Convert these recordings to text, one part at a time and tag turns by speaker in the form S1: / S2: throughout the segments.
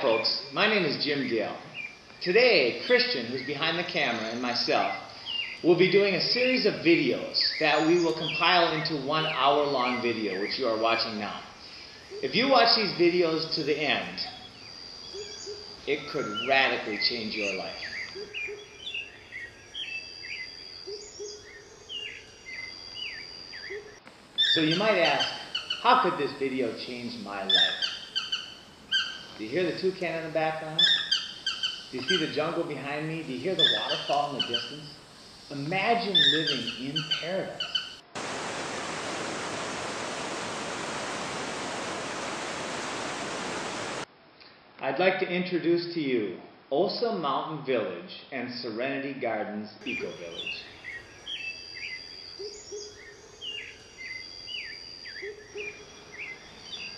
S1: folks, my name is Jim Dale. Today, Christian, who's behind the camera, and myself will be doing a series of videos that we will compile into 1 hour-long video, which you are watching now. If you watch these videos to the end, it could radically change your life. So you might ask, how could this video change my life? Do you hear the toucan in the background? Do you see the jungle behind me? Do you hear the waterfall in the distance? Imagine living in paradise. I'd like to introduce to you Osa Mountain Village and Serenity Gardens Eco Village.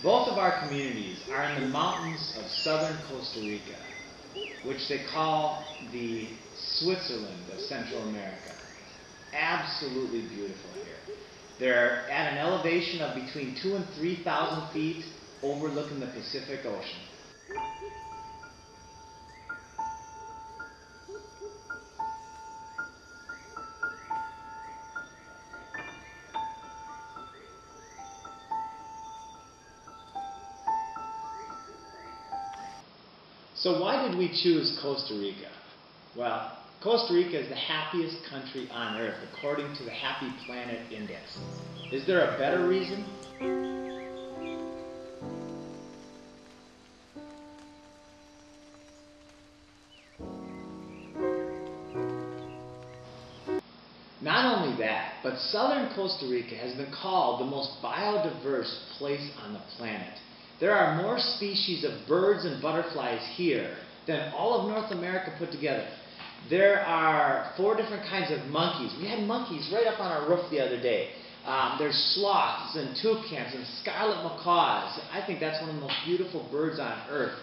S1: Both of our communities are in the mountains of southern Costa Rica, which they call the Switzerland of Central America. Absolutely beautiful here. They're at an elevation of between 2,000 and 3,000 feet overlooking the Pacific Ocean. So why did we choose Costa Rica? Well, Costa Rica is the happiest country on earth according to the Happy Planet Index. Is there a better reason? Not only that, but southern Costa Rica has been called the most biodiverse place on the planet. There are more species of birds and butterflies here than all of North America put together. There are 4 different kinds of monkeys. We had monkeys right up on our roof the other day. There's sloths and toucans and scarlet macaws. I think that's one of the most beautiful birds on earth.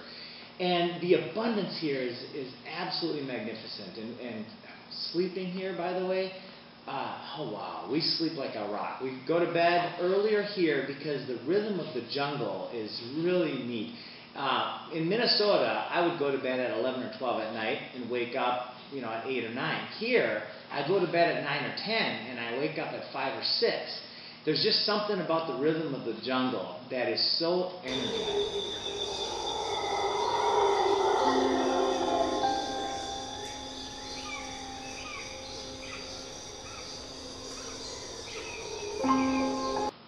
S1: And the abundance here is absolutely magnificent. And sleeping here, by the way, oh wow, we sleep like a rock. We go to bed earlier here because the rhythm of the jungle is really neat. In Minnesota, I would go to bed at 11 or 12 at night and wake up, at 8 or 9. Here, I go to bed at 9 or 10 and I wake up at 5 or 6. There's just something about the rhythm of the jungle that is so energizing.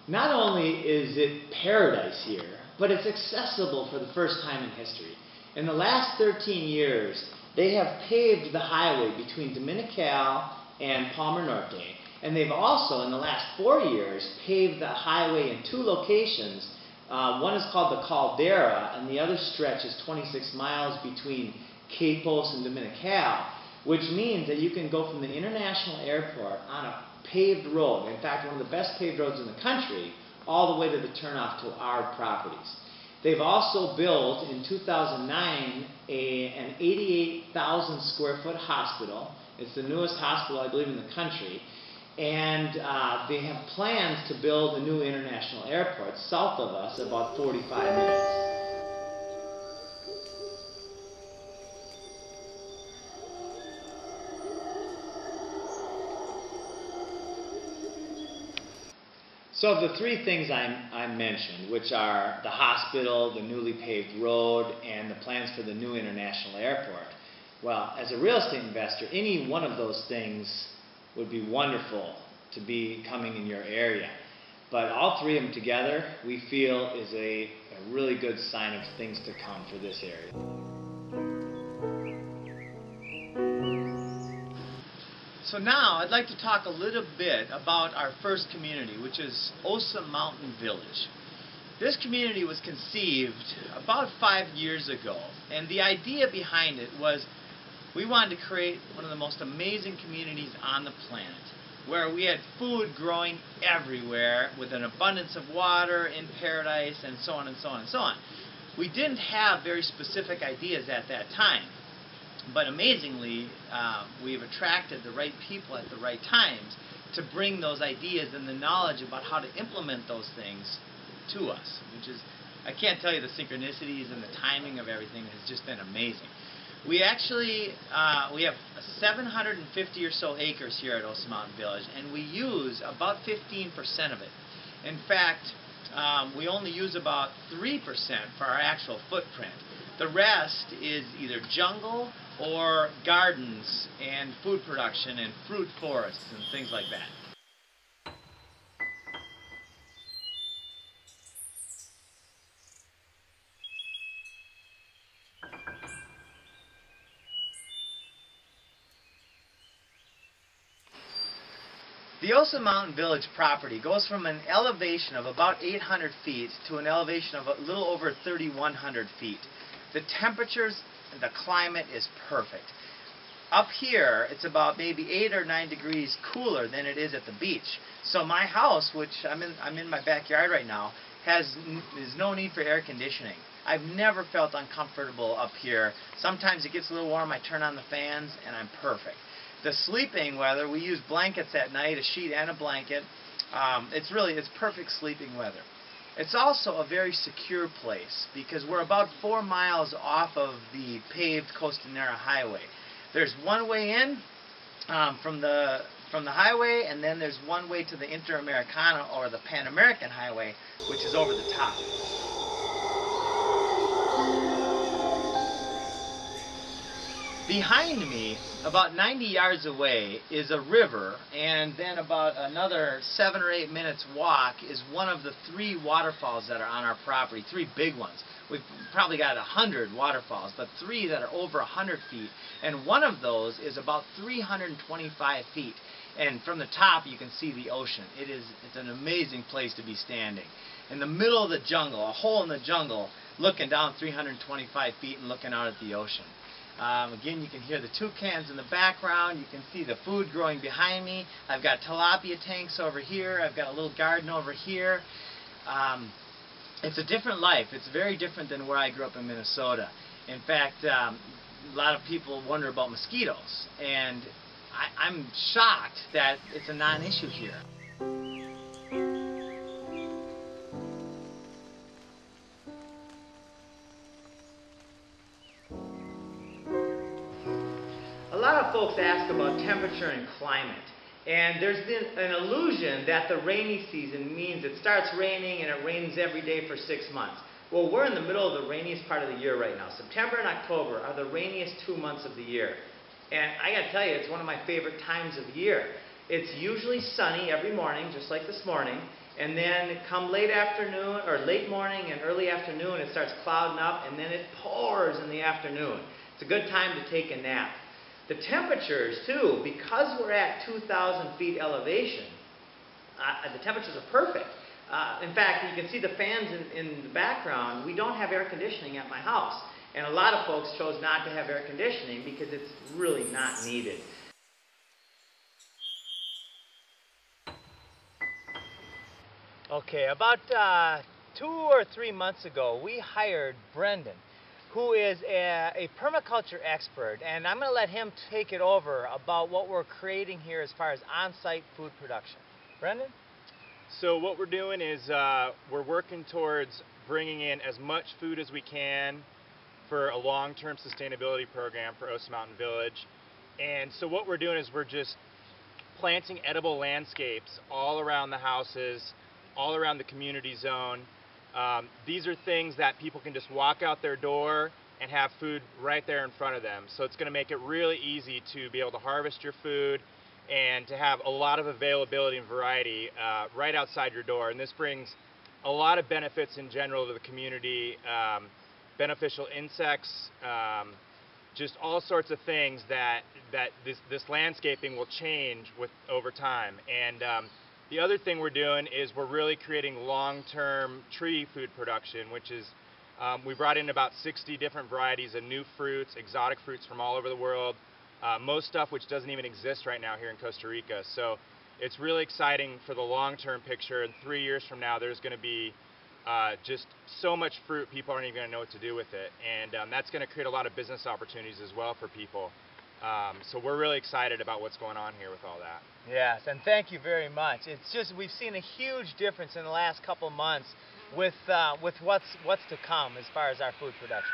S1: Not only is it paradise here, but it's accessible for the first time in history. In the last 13 years, they have paved the highway between Dominical and Palmer Norte, and they've also, in the last 4 years, paved the highway in 2 locations. One is called the Caldera, and the other stretch is 26 miles between Quepos and Dominical, which means that you can go from the international airport on a paved road, in fact one of the best paved roads in the country, all the way to the turnoff to our properties. They've also built in 2009 an 88,000 square foot hospital. It's the newest hospital I believe in the country, and they have plans to build a new international airport south of us about 45 minutes. So of the 3 things I mentioned, which are the hospital, the newly paved road, and the plans for the new international airport, well, as a real estate investor, any one of those things would be wonderful to be coming in your area. But all 3 of them together, we feel is a really good sign of things to come for this area. So now I'd like to talk a little bit about our first community, which is Osa Mountain Village. This community was conceived about 5 years ago, and the idea behind it was we wanted to create one of the most amazing communities on the planet, where we had food growing everywhere with an abundance of water in paradise and so on and so on and so on. We didn't have very specific ideas at that time. But amazingly, we've attracted the right people at the right times to bring those ideas and the knowledge about how to implement those things to us, which is
S2: I can't tell you the synchronicities and the timing of everything has just been amazing. We actually, we have 750 or so acres here at Osa Mountain Village, and we use about 15% of it. In fact, we only use about 3% for our actual footprint. The rest is either jungle or gardens and food production and fruit forests and things like that. The Osa Mountain Village property goes from an elevation of about 800 feet to an elevation of a little over 3,100 feet. The temperatures, the climate is perfect. Up here, it's about maybe 8 or 9 degrees cooler than it is at the beach. So my house, which I'm in my backyard right now, has no need for air conditioning. I've never felt uncomfortable up here. Sometimes it gets a little warm, I turn on the fans, and I'm perfect. The sleeping weather, we use blankets at night, a sheet and a blanket. It's perfect sleeping weather. It's also a very secure place because we're about 4 miles off of the paved Costanera Highway. There's one way in from the highway, and then there's one way to the Interamericana or the Pan American Highway, which is over the top. Behind me, about 90 yards away, is a river, and then about another 7 or 8 minutes walk is one of the 3 waterfalls that are on our property, 3 big ones. We've probably got 100 waterfalls, but 3 that are over 100 feet, and one of those is about 325 feet. And from the top you can see the ocean. It's an amazing place to be standing. In the middle of the jungle, a hole in the jungle, looking down 325 feet and looking out at the ocean. Again, you can hear the toucans in the background. You can see the food growing behind me. I've got tilapia tanks over here. I've got a little garden over here. It's a different life. It's very different than where I grew up in Minnesota. In fact, a lot of people wonder about mosquitoes, and I'm shocked that it's a non-issue here. A lot of folks ask about temperature and climate, and there's an illusion that the rainy season means it starts raining and it rains every day for 6 months. Well, we're in the middle of the rainiest part of the year right now. September and October are the rainiest 2 months of the year. And I gotta tell you, it's one of my favorite times of year. It's usually sunny every morning, just like this morning, and then come late afternoon, or late morning and early afternoon, it starts clouding up, and then it pours in the afternoon. It's a good time to take a nap. The temperatures, too, because we're at 2,000 feet elevation, the temperatures are perfect. In fact, you can see the fans in the background. We don't have air conditioning at my house. And a lot of folks chose not to have air conditioning because it's really not needed. Okay, about 2 or 3 months ago, we hired Brendan, who is a permaculture expert, and I'm going to let him take it over about what we're creating here as far as on-site food production. Brendan?
S3: So what we're doing is we're working towards bringing in as much food as we can for a long-term sustainability program for Osa Mountain Village. And so what we're doing is we're just planting edible landscapes all around the houses, all around the community zone. These are things that people can just walk out their door and have food right there in front of them. So it's going to make it really easy to be able to harvest your food and to have a lot of availability and variety right outside your door. And this brings a lot of benefits in general to the community, beneficial insects, just all sorts of things that this landscaping will change over time. And the other thing we're doing is we're really creating long-term tree food production, which is we brought in about 60 different varieties of new fruits, exotic fruits from all over the world, most stuff which doesn't even exist right now here in Costa Rica. So it's really exciting for the long-term picture. In 3 years from now, there's going to be just so much fruit, people aren't even going to know what to do with it. And that's going to create a lot of business opportunities as well for people. So we're really excited about what's going on here with all that.
S1: Yes, and thank you very much. It's just, we've seen a huge difference in the last couple months
S2: with what's to come as far as our food production.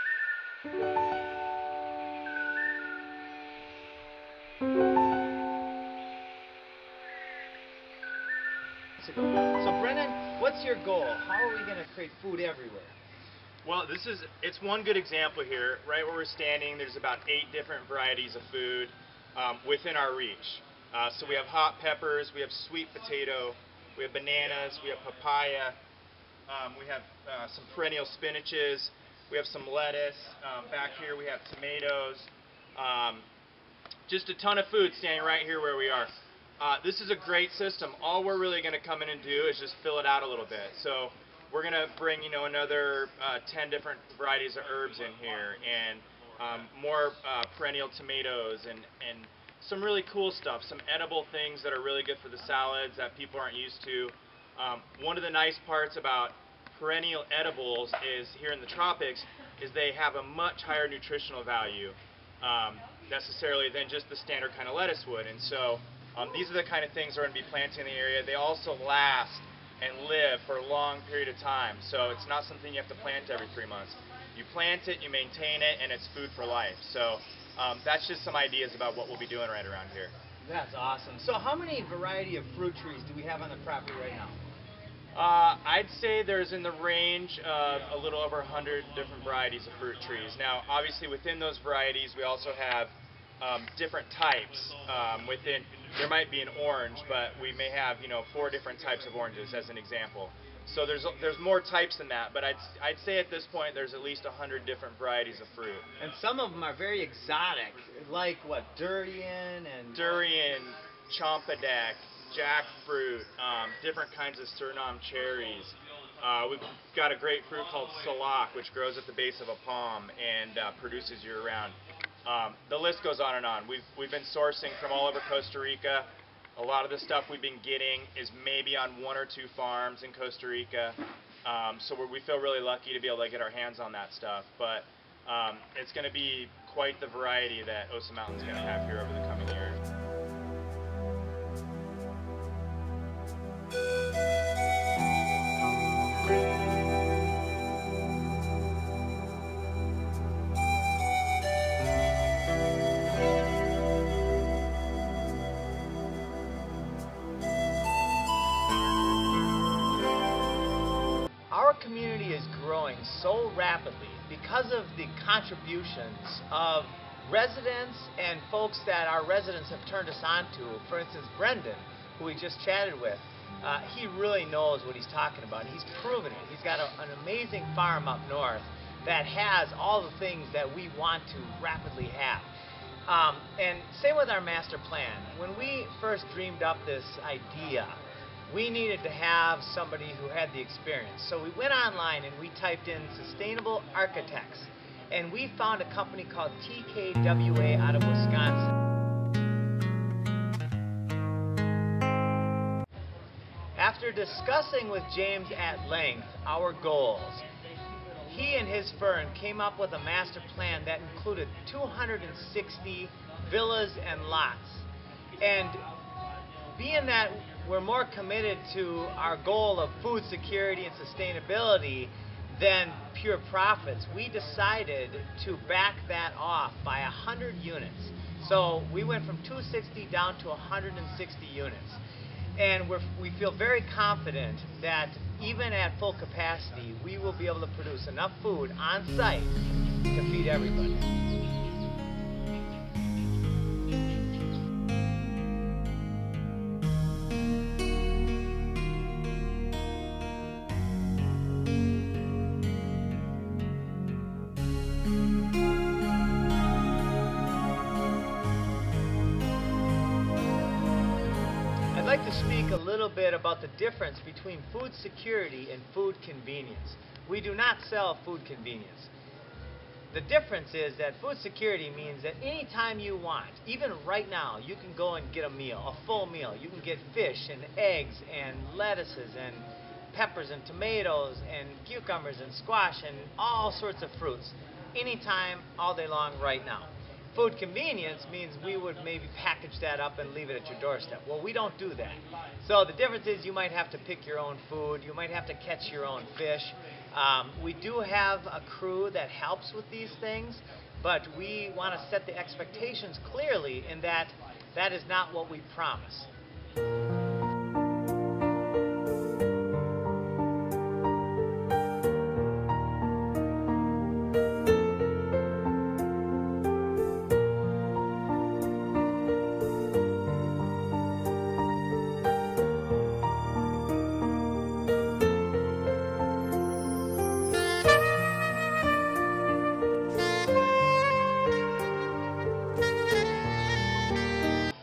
S2: So Brendan, what's your goal? How are we going to create food everywhere?
S3: Well, it's one good example here. Right where we're standing, there's about 8 different varieties of food within our reach. So we have hot peppers, we have sweet potato, we have bananas, we have papaya, we have some perennial spinaches, we have some lettuce. Back here we have tomatoes. Just a ton of food standing right here where we are. This is a great system. All we're really going to come in and do is just fill it out a little bit. So we're going to bring, another 10 different varieties of herbs in here, and more perennial tomatoes, and some really cool stuff, some edible things that are really good for the salads that people aren't used to. One of the nice parts about perennial edibles is here in the tropics is they have a much higher nutritional value necessarily than just the standard kind of lettuce would. And so these are the kind of things we're going to be planting in the area. They also last and live for a long period of time. So it's not something you have to plant every 3 months. You plant it, you maintain it, and it's food for life. So that's just some ideas about what we'll be doing right around here.
S2: That's awesome. So how many variety of fruit trees do we have on the property right now?
S3: I'd say there's in the range of a little over 100 different varieties of fruit trees. Now, obviously within those varieties, we also have different types. There might be an orange, but we may have 4 different types of oranges as an example. So there's more types than that, but I'd say at this point there's at least 100 different varieties of fruit.
S2: And some of them are very exotic, like what, durian and
S3: durian, champadek, jackfruit, different kinds of Suriname cherries. We've got a great fruit called salak, which grows at the base of a palm and produces year-round. The list goes on and on. We've been sourcing from all over Costa Rica. A lot of the stuff we've been getting is maybe on 1 or 2 farms in Costa Rica. So we feel really lucky to be able to get our hands on that stuff. But it's going to be quite the variety that Osa Mountain's going to have here over the coming years.
S2: Our community is growing so rapidly because of the contributions of residents and folks that our residents have turned us on to. For instance, Brendan, who we just chatted with, he really knows what he's talking about. He's proven it. He's got an amazing farm up north that has all the things that we want to rapidly have. And same with our master plan. When we first dreamed up this idea, we needed to have somebody who had the experience. So we went online and we typed in sustainable architects, and we found a company called TKWA out of Wisconsin. After discussing with James at length our goals, he and his firm came up with a master plan that included 260 villas and lots. And being that we're more committed to our goal of food security and sustainability than pure profits, we decided to back that off by 100 units. So we went from 260 down to 160 units. And we feel very confident that even at full capacity, we will be able to produce enough food on site to feed everybody. I'd like to speak a little bit about the difference between food security and food convenience. We do not sell food convenience. The difference is that food security means that anytime you want, even right now, you can go and get a meal, a full meal. You can get fish and eggs and lettuces and peppers and tomatoes and cucumbers and squash and all sorts of fruits anytime, all day long, right now. food convenience means we would maybe package that up and leave it at your doorstep. Well, we don't do that. So the difference is you might have to pick your own food. You might have to catch your own fish. We do have a crew that helps with these things, but we want to set the expectations clearly in that that is not what we promise.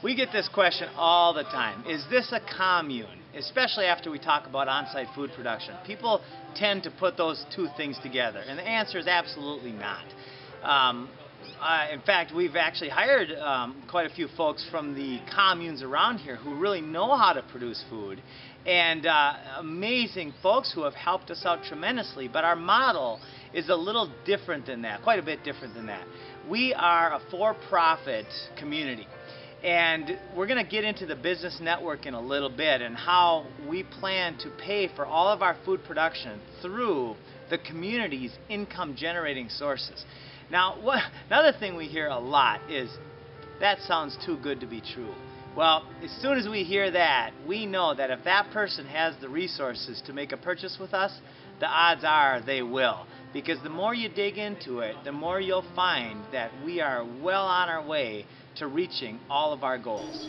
S2: We get this question all the time. Is this a commune? Especially after we talk about on-site food production. People tend to put those two things together, and the answer is absolutely not. In fact, we've actually hired quite a few folks from the communes around here who really know how to produce food, and amazing folks who have helped us out tremendously. But our model is a little different than that, quite a bit different than that. We are a for-profit community. And we're going to get into the business network in a little bit and how we plan to pay for all of our food production through the community's income generating sources. Now, another thing we hear a lot is, that sounds too good to be true. Well, as soon as we hear that, we know that if that person has the resources to make a purchase with us, the odds are they will. Because the more you dig into it, the more you'll find that we are well on our way to reaching all of our goals.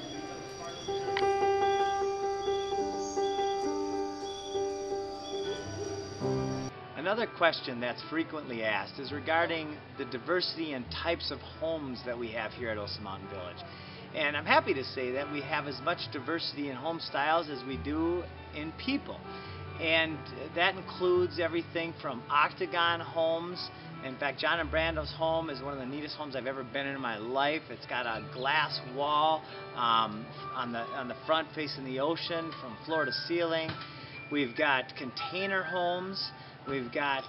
S2: Another question that's frequently asked is regarding the diversity and types of homes that we have here at Osa Mountain Village. And I'm happy to say that we have as much diversity in home styles as we do in people. And that includes everything from octagon homes. In fact, John and Brando's home is one of the neatest homes I've ever been in my life. It's got a glass wall on the front facing the ocean from floor to ceiling. We've got container homes. We've got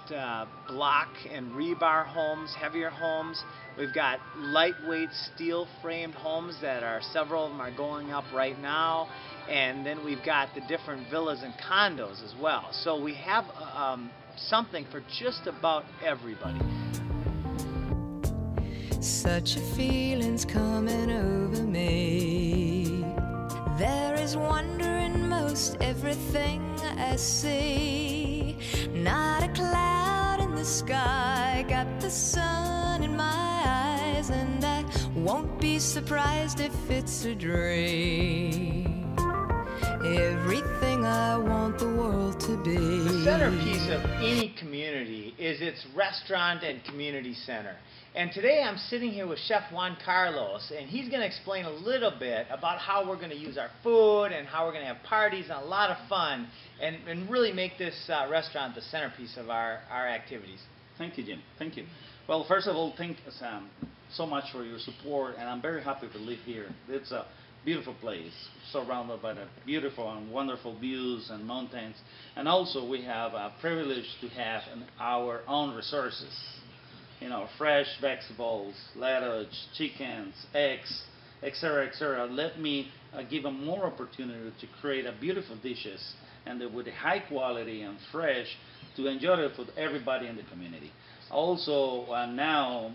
S2: block and rebar homes, heavier homes. We've got lightweight steel framed homes that several of them are going up right now. And then we've got the different villas and condos as well. So we have something for just about everybody.
S4: Such a feeling's coming over me. There is wonder in most everything I see. Not a cloud in the sky, got the sun in my eyes, and I won't be surprised if it's a dream. Everything I want the world to be.
S2: The centerpiece of any community is its restaurant and community center. And today I'm sitting here with Chef Juan Carlos, and he's going to explain a little bit about how we're going to use our food and how we're going to have parties and a lot of fun and really make this restaurant the centerpiece of our activities.
S5: Thank you, Jim. Thank you. Well, first of all, thank you so much for your support, and I'm very happy to live here. It's a beautiful place, surrounded by the beautiful and wonderful views and mountains. And also we have a privilege to have our own resources. You know, fresh vegetables, lettuce, chickens, eggs, etc., etc. Let me give them more opportunity to create a beautiful dishes and with high quality and fresh to enjoy it for everybody in the community. Also, now,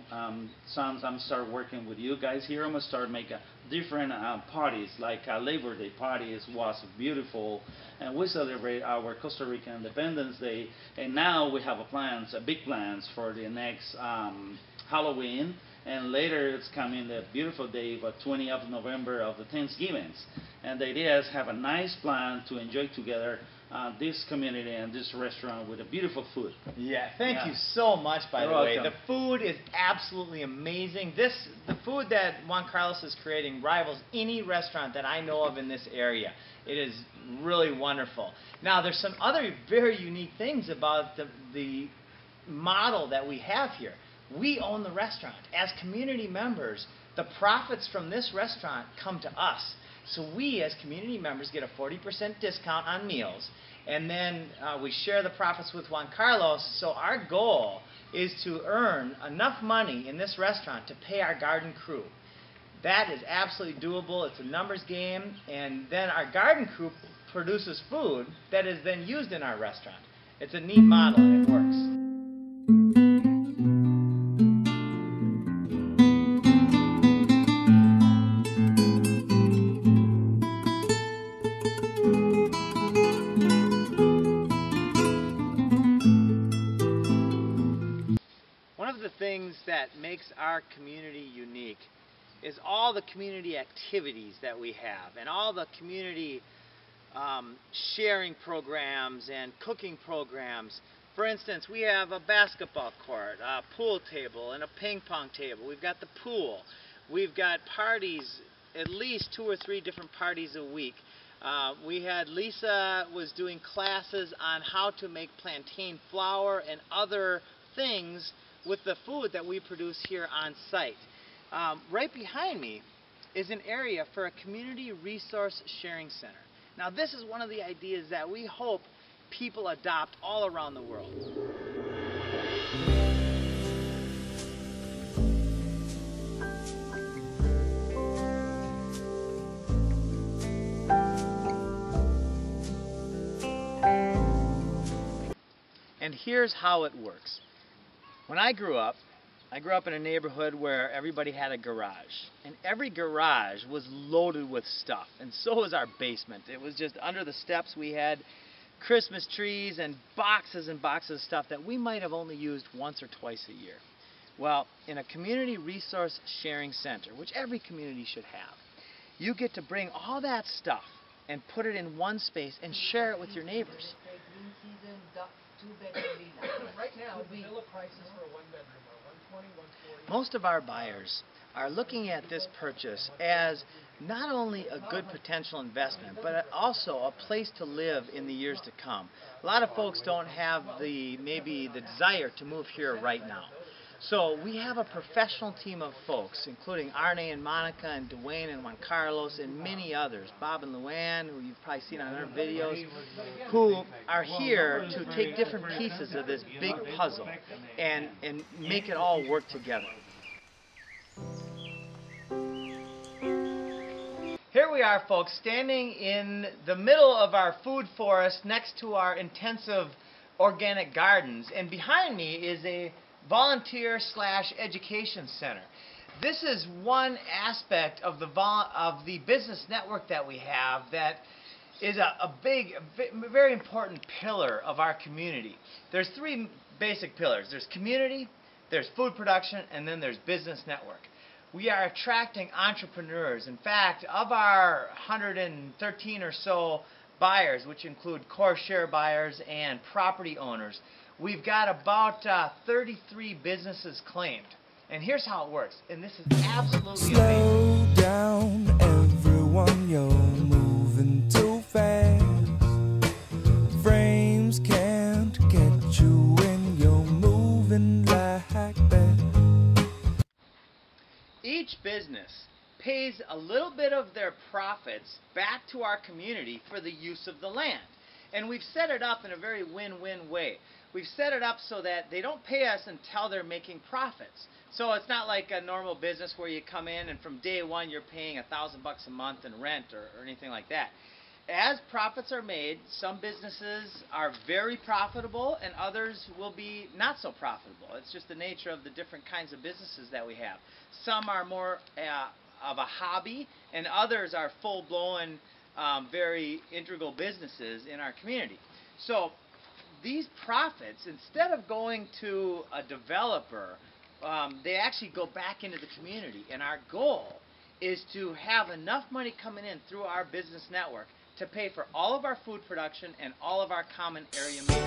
S5: since I'm start working with you guys here, I'm gonna start making different parties, like Labor Day party was beautiful, and we celebrate our Costa Rican Independence Day, and now we have big plans for the next Halloween, and later it's coming the beautiful day, the 20th of November of the Thanksgivings, and the idea is have a nice plan to enjoy together this community and this restaurant with a beautiful food.
S2: Yeah, thank you so much, by the way.
S5: Welcome.
S2: The food is absolutely amazing. The food that Juan Carlos is creating rivals any restaurant that I know of in this area. It is really wonderful. Now, there's some other very unique things about the model that we have here. We own the restaurant. As community members, the profits from this restaurant come to us. So we, as community members, get a 40% discount on meals, and then we share the profits with Juan Carlos. So our goal is to earn enough money in this restaurant to pay our garden crew. That is absolutely doable. It's a numbers game, and then our garden crew produces food that is then used in our restaurant. It's a neat model and it works. One of the things that makes our community unique is all the community activities that we have and all the community sharing programs and cooking programs. For instance, we have a basketball court, a pool table, and a ping pong table. We've got the pool. We've got parties, at least 2 or 3 different parties a week. We had Lisa was doing classes on how to make plantain flour and other things with the food that we produce here on site. Right behind me is an area for a community resource sharing center. Now this is one of the ideas that we hope people adopt all around the world. And here's how it works. When I grew up in a neighborhood where everybody had a garage, and every garage was loaded with stuff, and so was our basement. It was just under the steps we had Christmas trees and boxes of stuff that we might have only used once or twice a year. Well, in a community resource sharing center, which every community should have, you get to bring all that stuff and put it in one space and share it with your neighbors.
S6: Right now, the villa prices for a one-bedroom are $120,000, $140,000.
S2: Most of our buyers are looking at this purchase as not only a good potential investment, but also a place to live in the years to come. A lot of folks don't have maybe the desire to move here right now. So we have a professional team of folks, including Arne and Monica and Dwayne and Juan Carlos and many others, Bob and Luann, who you've probably seen on other videos, who are here to take different pieces of this big puzzle and make it all work together. Here we are, folks, standing in the middle of our food forest next to our intensive organic gardens, and behind me is a volunteer/education center. This is one aspect of the business network that we have that is a very important pillar of our community. There's 3 basic pillars. There's community, there's food production, and then there's business network. We are attracting entrepreneurs. In fact, of our 113 or so buyers, which include core share buyers and property owners, we've got about 33 businesses claimed. And here's how it works. And this is absolutely amazing.
S7: Slow down, everyone, you're moving too fast. Frames can't get you when you're moving like that.
S2: Each business pays a little bit of their profits back to our community for the use of the land. And we've set it up in a very win-win way. We've set it up so that they don't pay us until they're making profits. So it's not like a normal business where you come in and from day one you're paying $1,000 a month in rent or anything like that. As profits are made, some businesses are very profitable and others will be not so profitable. It's just the nature of the different kinds of businesses that we have. Some are more of a hobby and others are full-blown, very integral businesses in our community. So these profits, instead of going to a developer, they actually go back into the community. And our goal is to have enough money coming in through our business network to pay for all of our food production and all of our common area meals.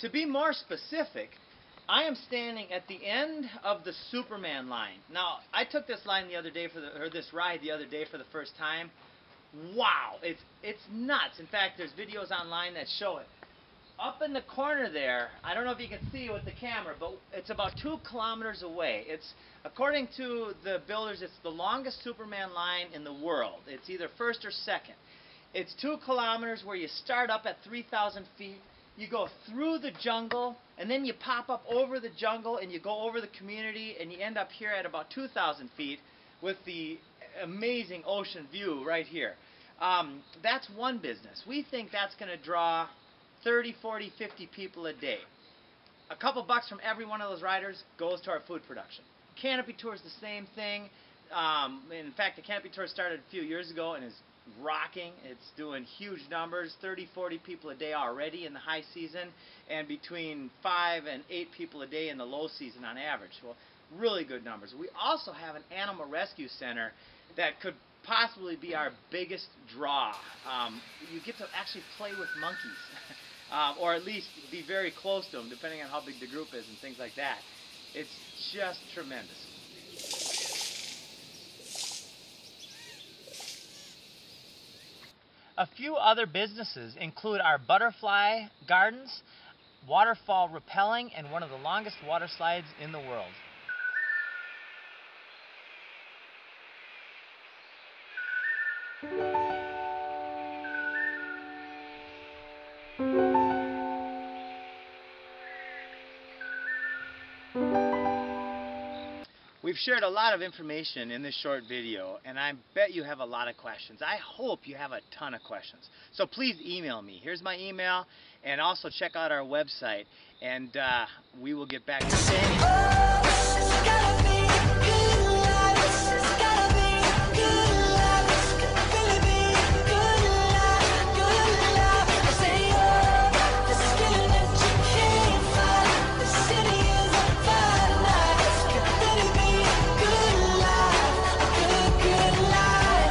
S2: To be more specific, I am standing at the end of the Superman line. Now, I took this line the other day this ride the other day for the first time. Wow, it's nuts. In fact, there's videos online that show it. up in the corner there, I don't know if you can see with the camera, but it's about 2 kilometers away. It's, according to the builders, it's the longest Superman line in the world. It's either first or second. It's 2 kilometers where you start up at 3,000 feet, you go through the jungle, and then you pop up over the jungle and you go over the community, and you end up here at about 2,000 feet with the amazing ocean view right here. That's one business. We think that's going to draw 30, 40, 50 people a day. A couple bucks from every one of those riders goes to our food production. Canopy Tour is the same thing. In fact, the Canopy Tour started a few years ago and is rocking. It's doing huge numbers, 30, 40 people a day already in the high season, and between 5 and 8 people a day in the low season on average. Well, really good numbers. We also have an animal rescue center that could possibly be our biggest draw. You get to actually play with monkeys, or at least be very close to them, depending on how big the group is and things like that. It's just tremendous. A few other businesses include our butterfly gardens, waterfall rappelling, and one of the longest water slides in the world. We've shared a lot of information in this short video, and I bet you have a lot of questions. I hope you have a ton of questions. So please email me. Here's my email, and also check out our website, and we will get back to you.